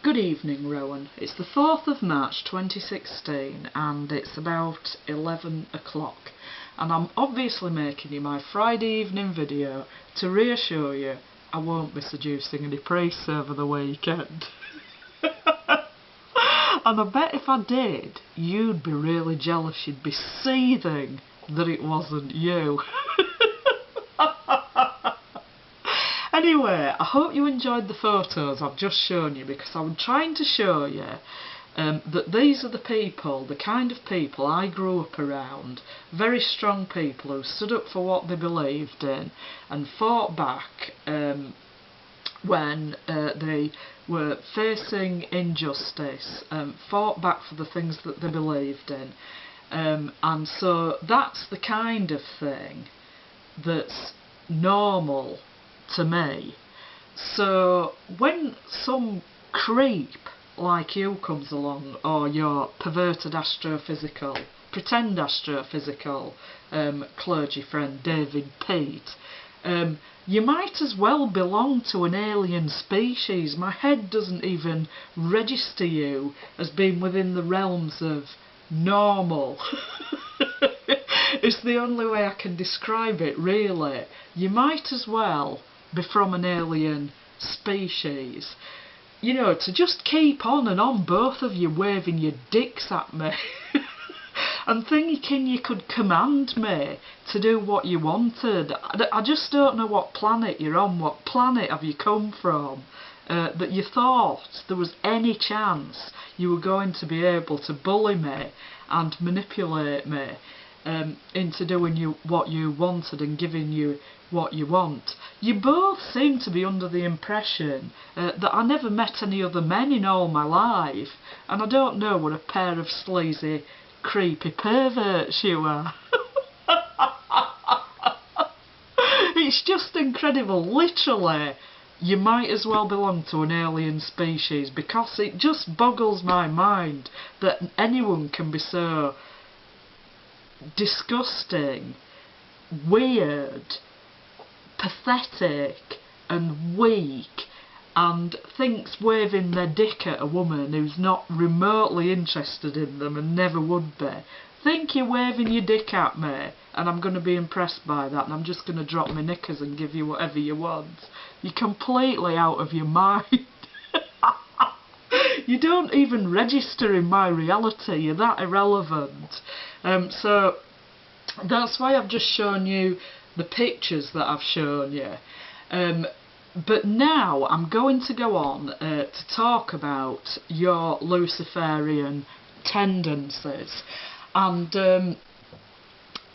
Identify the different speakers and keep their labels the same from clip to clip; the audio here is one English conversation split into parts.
Speaker 1: Good evening, Rowan. It's the 4th of March 2016 and it's about 11 o'clock, and I'm obviously making you my Friday evening video to reassure you I won't be seducing any priests over the weekend. And I bet if I did, you'd be really jealous, you'd be seething that it wasn't you. Anyway, I hope you enjoyed the photos I've just shown you, because I'm trying to show you that these are the people, the kind of people I grew up around. Very strong people who stood up for what they believed in and fought back when they were facing injustice, fought back for the things that they believed in. And so that's the kind of thing that's normal to me. So when some creep like you comes along, or your perverted astrophysical, pretend astrophysical clergy friend David Pete, you might as well belong to an alien species. My head doesn't even register you as being within the realms of normal. It's the only way I can describe it, really. You might as well be from an alien species. You know, to just keep on and on, both of you waving your dicks at me and thinking you could command me to do what you wanted. I just don't know what planet you're on. What planet have you come from that you thought there was any chance you were going to be able to bully me and manipulate me into doing what you wanted and giving you what you want. You both seem to be under the impression that I never met any other men in all my life, and I don't know what a pair of sleazy, creepy perverts you are. It's just incredible, literally. You might as well belong to an alien species, because it just boggles my mind that anyone can be so disgusting, weird, pathetic and weak, and thinks waving their dick at a woman who's not remotely interested in them and never would be. Think you're waving your dick at me and I'm going to be impressed by that and I'm just going to drop my knickers and give you whatever you want. You're completely out of your mind. You don't even register in my reality. You're that irrelevant. So that's why I've just shown you the pictures that I've shown you. But now I'm going to go on to talk about your Luciferian tendencies. And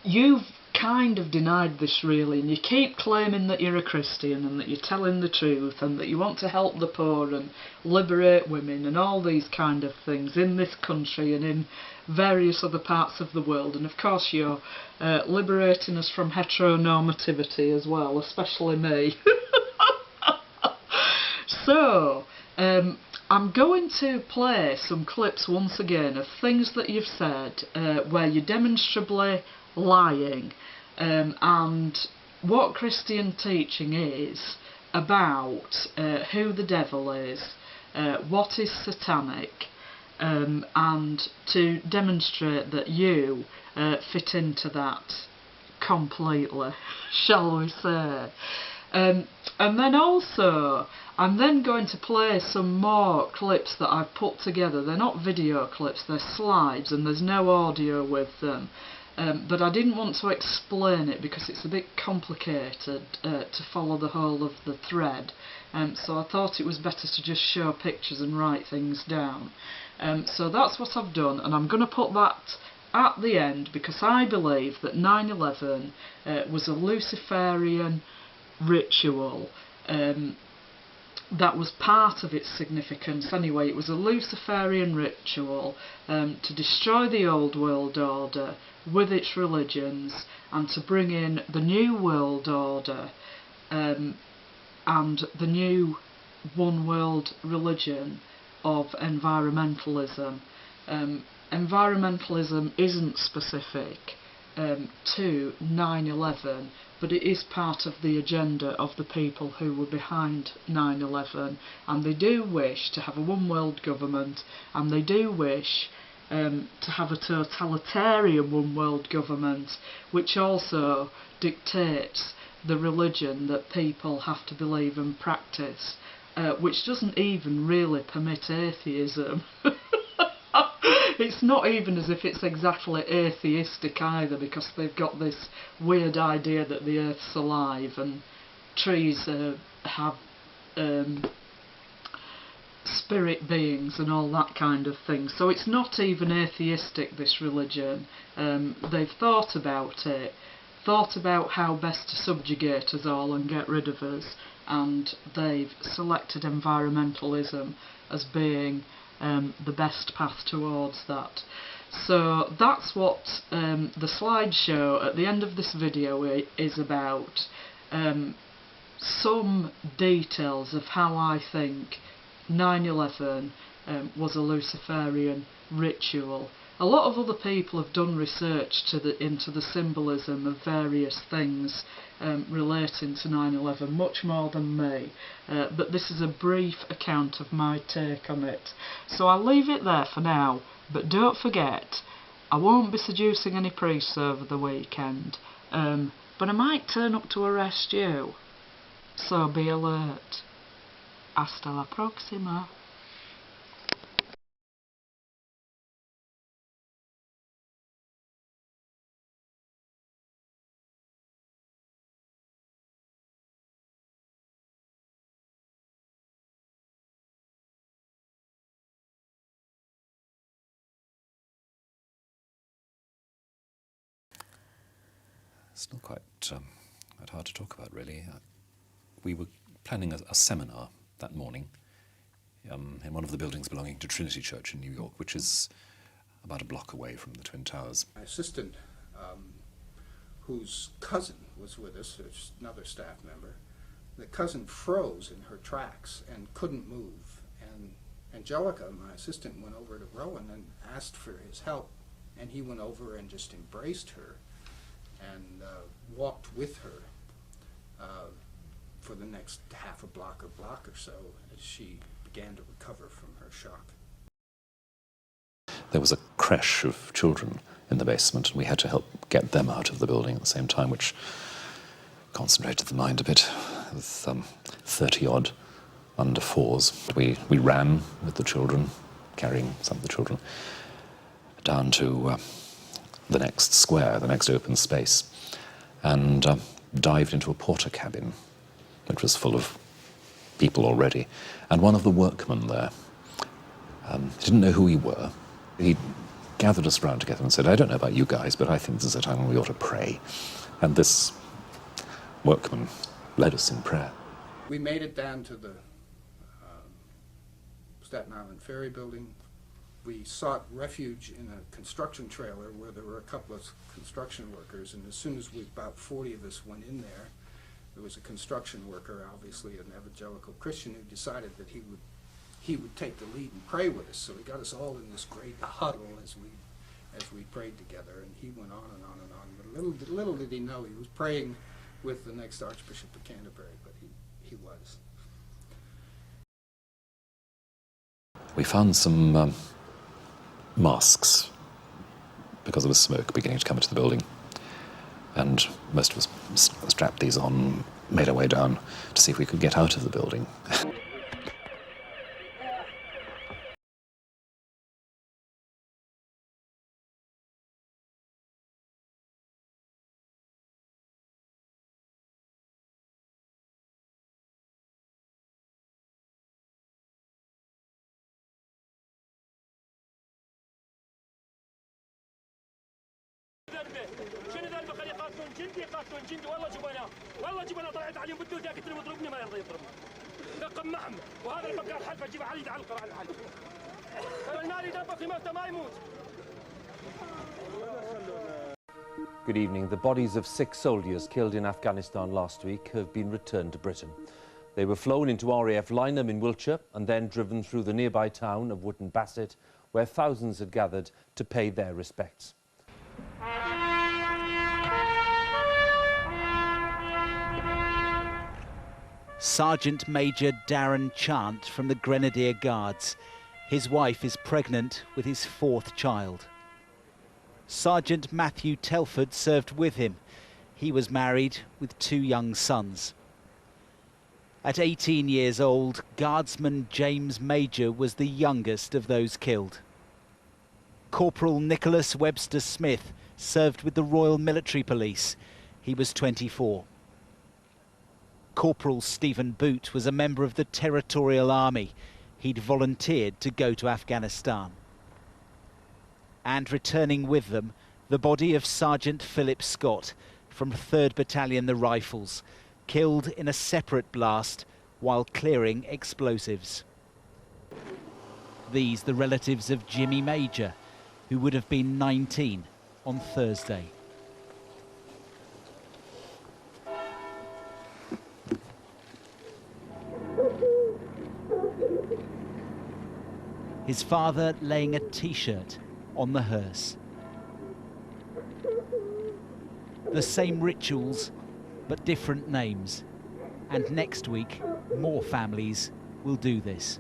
Speaker 1: you've kind of denied this, really, and you keep claiming that you're a Christian and that you're telling the truth and that you want to help the poor and liberate women and all these kind of things in this country and in various other parts of the world. And of course you're liberating us from heteronormativity as well, especially me. So I'm going to play some clips once again of things that you've said where you're demonstrably lying, and what Christian teaching is about who the devil is, what is satanic, and to demonstrate that you fit into that completely, shall we say. And then also, I'm then going to play some more clips that I've put together. They're not video clips, they're slides, and there's no audio with them. But I didn't want to explain it because it's a bit complicated to follow the whole of the thread. So I thought it was better to just show pictures and write things down. So that's what I've done, and I'm going to put that at the end because I believe that 9/11 was a Luciferian ritual. That was part of its significance anyway. It was a Luciferian ritual to destroy the old world order with its religions and to bring in the new world order and the new one world religion of environmentalism. Environmentalism isn't specific. to 9/11, but it is part of the agenda of the people who were behind 9/11, and they do wish to have a one world government, and they do wish to have a totalitarian one world government, which also dictates the religion that people have to believe and practice, which doesn't even really permit atheism. It's not even as if it's exactly atheistic either, because they've got this weird idea that the earth's alive and trees have spirit beings and all that kind of thing. So it's not even atheistic, this religion. They've thought about it, thought about how best to subjugate us all and get rid of us, and they've selected environmentalism as being the best path towards that. So that's what the slideshow at the end of this video is about. Some details of how I think 9/11 was a Luciferian ritual. A lot of other people have done research into the symbolism of various things relating to 9/11, much more than me, but this is a brief account of my take on it. So I'll leave it there for now, but don't forget, I won't be seducing any priests over the weekend, but I might turn up to arrest you, so be alert. Hasta la próxima.
Speaker 2: It's not quite hard to talk about, really. We were planning a seminar that morning in one of the buildings belonging to Trinity Church in New York, which is about a block away from the Twin Towers.
Speaker 3: My assistant, whose cousin was with us, there's another staff member, the cousin froze in her tracks and couldn't move. And Angelica, my assistant, went over to Rowan and asked for his help, and he went over and just embraced her and walked with her for the next half a block or so as she began to recover from her shock.
Speaker 2: There was a creche of children in the basement, and we had to help get them out of the building at the same time, which concentrated the mind a bit, with 30-odd under fours. We ran with the children, carrying some of the children, down to the next square, the next open space, and dived into a porter cabin, which was full of people already. And one of the workmen there didn't know who we were. He gathered us round together and said, "I don't know about you guys, but I think this is a time when we ought to pray." And this workman led us in prayer.
Speaker 3: We made it down to the Staten Island Ferry building. We sought refuge in a construction trailer where there were a couple of construction workers, and as soon as about 40 of us went in there, there was a construction worker, obviously an evangelical Christian, who decided that he would take the lead and pray with us. So he got us all in this great huddle as we prayed together, and he went on and on and on. But little did he know he was praying with the next Archbishop of Canterbury, but he was.
Speaker 2: We found some masks, because there was smoke beginning to come into the building, and most of us strapped these on, made our way down to see if we could get out of the building.
Speaker 4: شنو ذنبك خلي يقاتلون جندي يقاتلون جندي والله جبنا طلعت عليهم بالدود قلت له يضربني ما يرضى يضربني نقم معهم وهذا البقال حلفه جيب علي يعلقه على الحلف المال يدبق يموت ما يموت.
Speaker 5: Good evening. The bodies of 6 soldiers killed in Afghanistan last week have been returned to Britain. They were flown into RAF Lynham in Wiltshire and then driven through the nearby town of Wootton, Bassett, where thousands had gathered to pay their respects.
Speaker 6: Sergeant Major Darren Chant from the Grenadier Guards. His wife is pregnant with his 4th child. Sergeant Matthew Telford served with him. He was married with 2 young sons. At 18 years old, Guardsman James Major was the youngest of those killed. Corporal Nicholas Webster Smith served with the Royal Military Police. He was 24. Corporal Stephen Boot was a member of the Territorial Army. He'd volunteered to go to Afghanistan. And returning with them, the body of Sergeant Philip Scott from 3rd Battalion the Rifles, killed in a separate blast while clearing explosives. These the relatives of Jimmy Major, who would have been 19 on Thursday. His father laying a T-shirt on the hearse. The same rituals, but different names. And next week, more families will do this.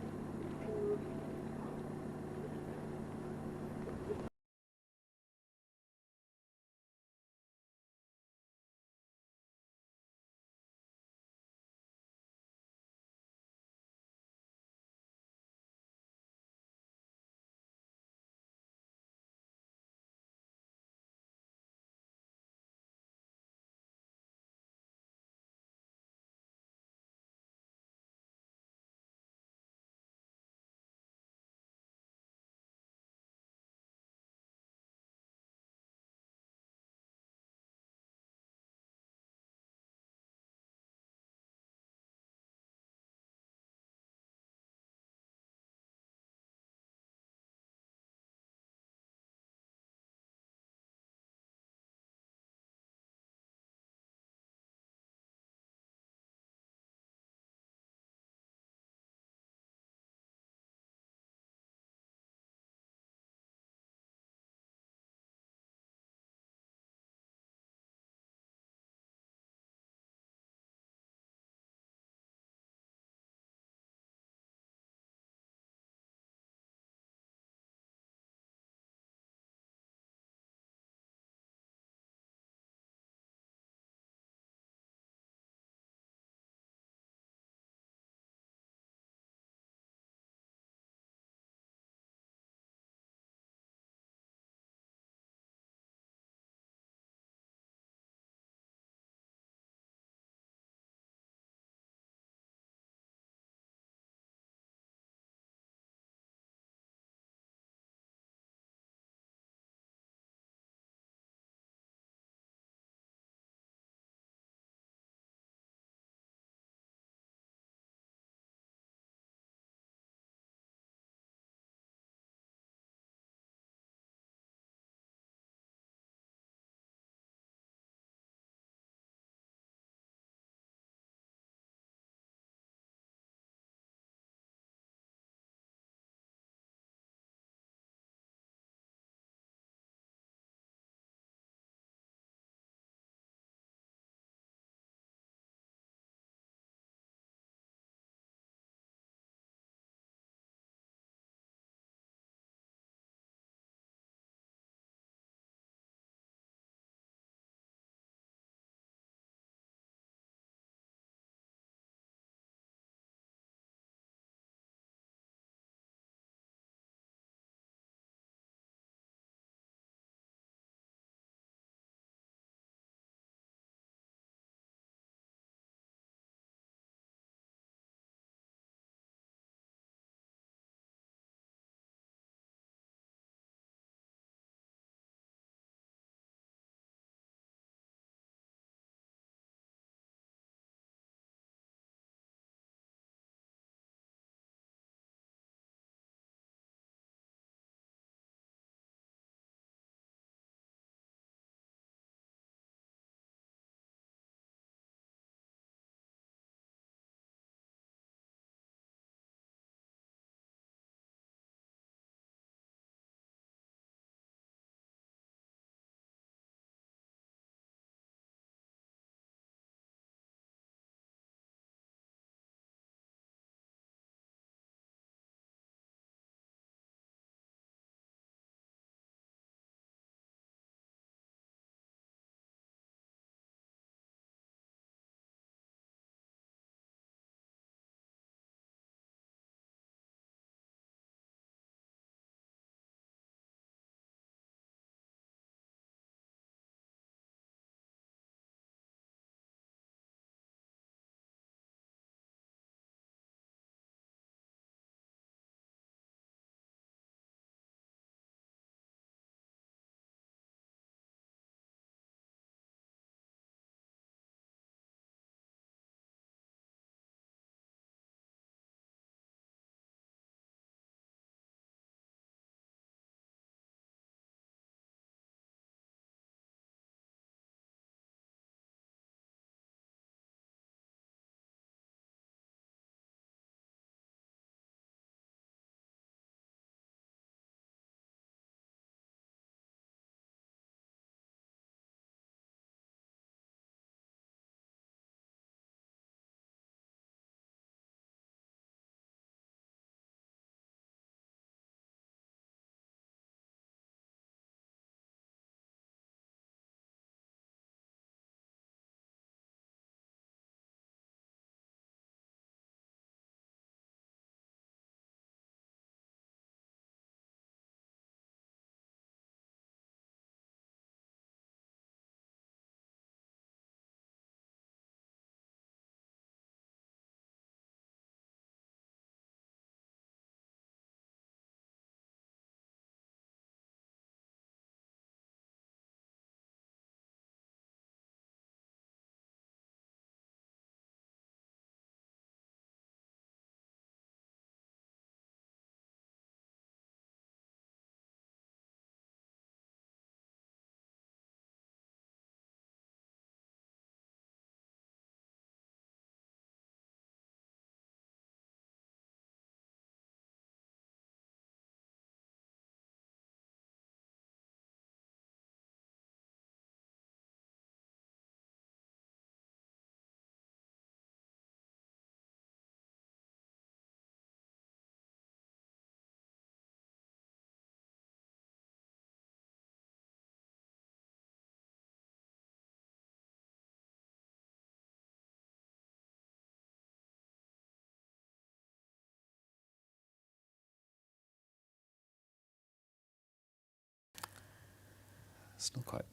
Speaker 2: still quite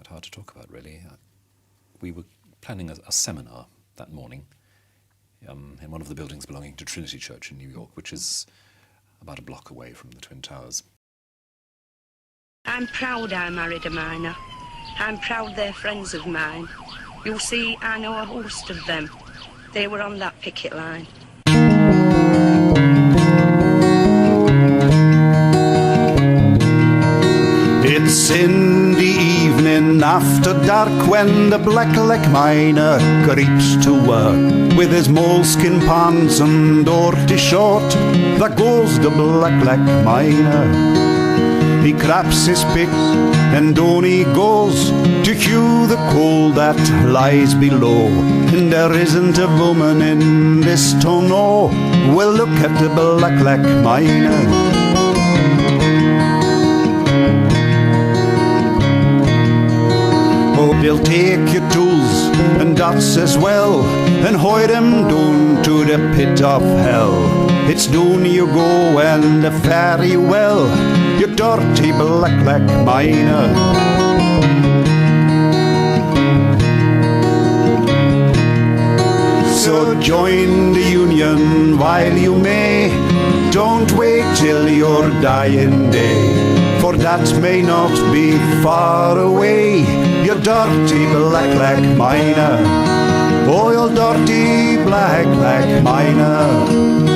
Speaker 2: hard to talk about, really. We were planning a seminar that morning in one of the buildings belonging to Trinity Church in New York, which is about a block away from the Twin Towers.
Speaker 7: I'm proud I married a miner. I'm proud they're friends of mine. You'll see, I know a host of them. They were on that picket line.
Speaker 8: It's in the evening after dark when the Blackleg miner creeps to work with his moleskin pants and dirty short. There goes the Blackleg miner. He craps his pick and down he goes to hew the coal that lies below. And there isn't a woman in this town, oh, well, look at the Blackleg miner. They'll take your tools and dots as well and hoy them down to the pit of hell. It's down you go and fare you well, you dirty Blackleg miner. So join the union while you may. Don't wait till your dying day, for that may not be far away. You dirty Blackleg miner, oh, you dirty Blackleg miner.